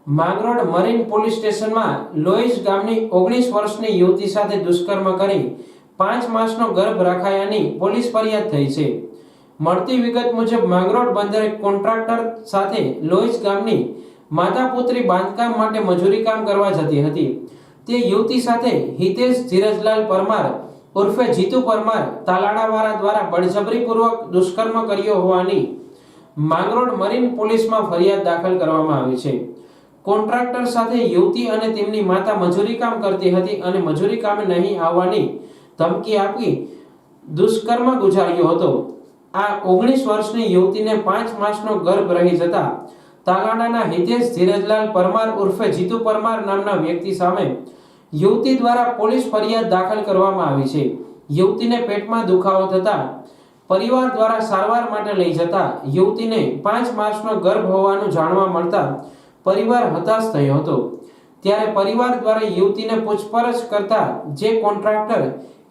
Mangrol marine police સ્ટેશનમાં Lewis ગામની 19 વર્ષની યુવતી સાથે દુષ્કર્મ કરી 5 માસનો ગર્ભ રાખાયાની પોલીસ ફરિયાદ થઈ છે। મળતી વિગત મુજબ માંગરોળ બંદરે કોન્ટ્રાક્ટર સાથે લોઈસ ગામની માતા પુત્રી બાંધકામ માટે મજૂરી કામ કરવા જતી હતી। તે યુવતી સાથે હિતેશ ધીરજલાલ પરમાર ઉર્ફે જીતુ પરમાર તાલાડાવાળા દ્વારા બળજબરીપૂર્વક દુષ્કર્મ કર્યો હોવાની માંગરોળ મરીન પોલીસમાં ફરિયાદ દાખલ કરવામાં આવી છે। કોન્ટ્રાક્ટર સાથે યુવતી અને તેમની માતા મજૂરી કામ કરતી હતી અને મજૂરી કામે નહીં આવવાની ધમકી આપી દુષ્કર્મ ગુજાર્યો હતો। આ 19 વર્ષની યુવતીને 5 માસનો ગર્ભ રહી જતા તાલાડાના હિતેશ ધીરજલાલ પરમાર ઉર્ફે જીતુ પરમાર નામના વ્યક્તિ સામે યુવતી દ્વારા પોલીસ ફરિયાદ દાખલ કરવામાં આવી છે। યુવતીને પેટમાં દુખાવો થતા પરિવાર દ્વારા સારવાર માટે લઈ જતા યુવતીને 5 માસનો ગર્ભ હોવાનું જાણવા મળતા પરિવાર હતાશ થયો હતો। ત્યારે પરિવાર દ્વારા યુવતીને પૂછપરછ કરતા જે કોન્ટ્રાક્ટર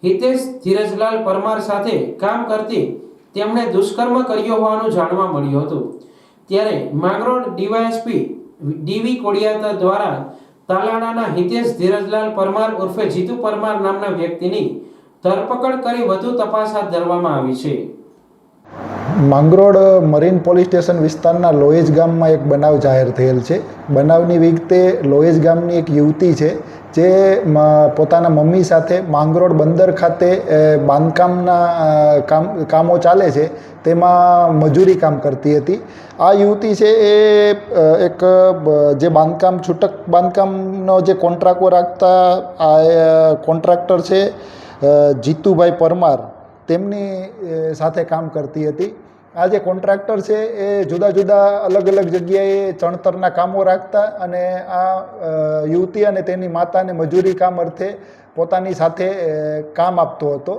હિતેશ ધીરજલાલ પરમાર સાથે કામ કરતી તેમણે દુષ્કર્મ કર્યો હોવાનું જાણવા મળ્યું હતું। ત્યારે માંગરોળ ડીવાયએસપી ડીવી કોડિયાતા દ્વારા તાલાડાના હિતેશ ધીરજલાલ પરમાર ઉર્ફે જીતુ પરમાર નામના વ્યક્તિની ધરપકડ કરી વધુ તપાસ હાથ ધરવામાં આવી છે। માંગરોળ મરીન પોલીસ સ્ટેશન વિસ્તારના લોએજ ગામમાં એક બનાવ જાહેર થયેલ છે। બનાવની વિગતે લોએજ ગામની એક યુવતી છે જે પોતાના મમ્મી સાથે માંગરોળ બંદર ખાતે બાંધકામના કામો ચાલે છે તેમાં મજૂરી કામ કરતી હતી। આ યુવતી છે એ એક જે છૂટક બાંધકામનો જે કોન્ટ્રાક્ટો રાખતા આ કોન્ટ્રાક્ટર છે જીતુભાઈ પરમાર તેમની સાથે કામ કરતી હતી। આ જે કોન્ટ્રાક્ટર છે એ જુદા જુદા અલગ અલગ જગ્યાએ ચણતરના કામો રાખતા અને આ યુવતી અને તેની માતાને મજૂરી કામ અર્થે પોતાની સાથે કામ આપતો હતો।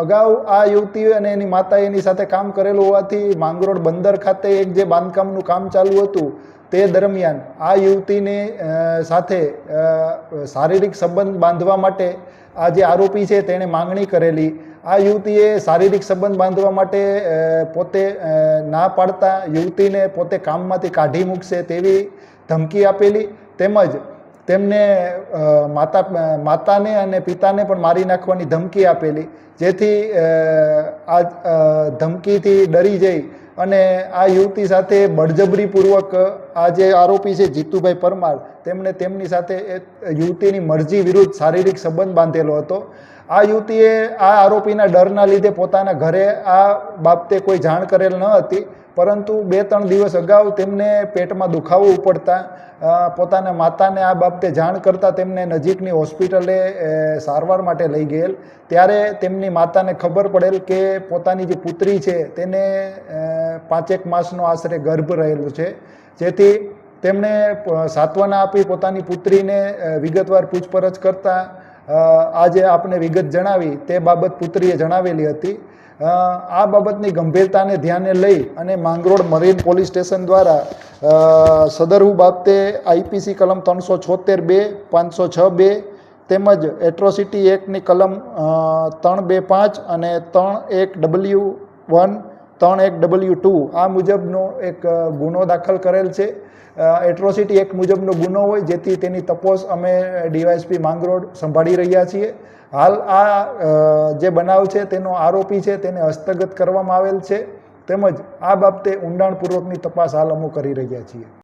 અગાઉ આ યુવતી અને એની માતા એની સાથે કામ કરેલું હોવાથી માંગરોળ બંદર ખાતે એક જે બાંધકામનું કામ ચાલુ હતું તે દરમિયાન આ યુવતીને સાથે શારીરિક સંબંધ બાંધવા માટે આ જે આરોપી છે તેણે માંગણી કરેલી। આ યુવતીએ શારીરિક સંબંધ બાંધવા માટે પોતે ના પાડતા યુવતીને પોતે કામમાંથી કાઢી મૂકશે તેવી ધમકી આપેલી તેમજ તેમને માતાને અને પિતાને પણ મારી નાખવાની ધમકી આપેલી। જેથી આ ધમકીથી ડરી જઈ અને આ યુવતી સાથે બળજબરીપૂર્વક આ જે આરોપી છે જીતુભાઈ પરમાર તેમણે તેમની સાથે યુવતીની મરજી વિરુદ્ધ શારીરિક સંબંધ બાંધેલો હતો। આ યુવતીએ આ આરોપીના ડરના લીધે પોતાના ઘરે આ બાબતે કોઈ જાણ કરેલ ન હતી, પરંતુ 2-3 દિવસ અગાઉ તેમને પેટમાં દુખાવો ઉપડતા પોતાના માતાને આ બાબતે જાણ કરતાં તેમને નજીકની હોસ્પિટલે સારવાર માટે લઈ ગયેલ। ત્યારે તેમની માતાને ખબર પડેલ કે પોતાની જે પુત્રી છે તેને 5 માસનો આશરે ગર્ભ રહેલો છે। જેથી તેમણે સાંત્વના આપી પોતાની પુત્રીને વિગતવાર પૂછપરછ કરતા આજે આપને વિગત જણાવી તે બાબત પુત્રીએ જણાવેલી હતી। આ બાબતની ગંભીરતાને ધ્યાને લઈ અને માંગરોળ મરીન પોલીસ સ્ટેશન દ્વારા સદરુ બાબતે આઈપીસી કલમ 376(2), 506(2) તેમજ એટ્રોસિટી એક્ટની કલમ 325 અને 31W1 31W2 આ મુજબનો એક ગુનો દાખલ કરેલ છે। એટ્રોસિટી એક્ટ મુજબનો ગુનો હોય જેથી તેની તપાસ અમે ડીવાયએસપી માંગરોળ સંભાળી રહ્યા છીએ। હાલ આ જે બનાવ છે તેનો આરોપી છે તેને હસ્તગત કરવામાં આવેલ છે તેમજ આ બાબતે ઊંડાણપૂર્વકની તપાસ હાલ અમે કરી રહ્યા છીએ।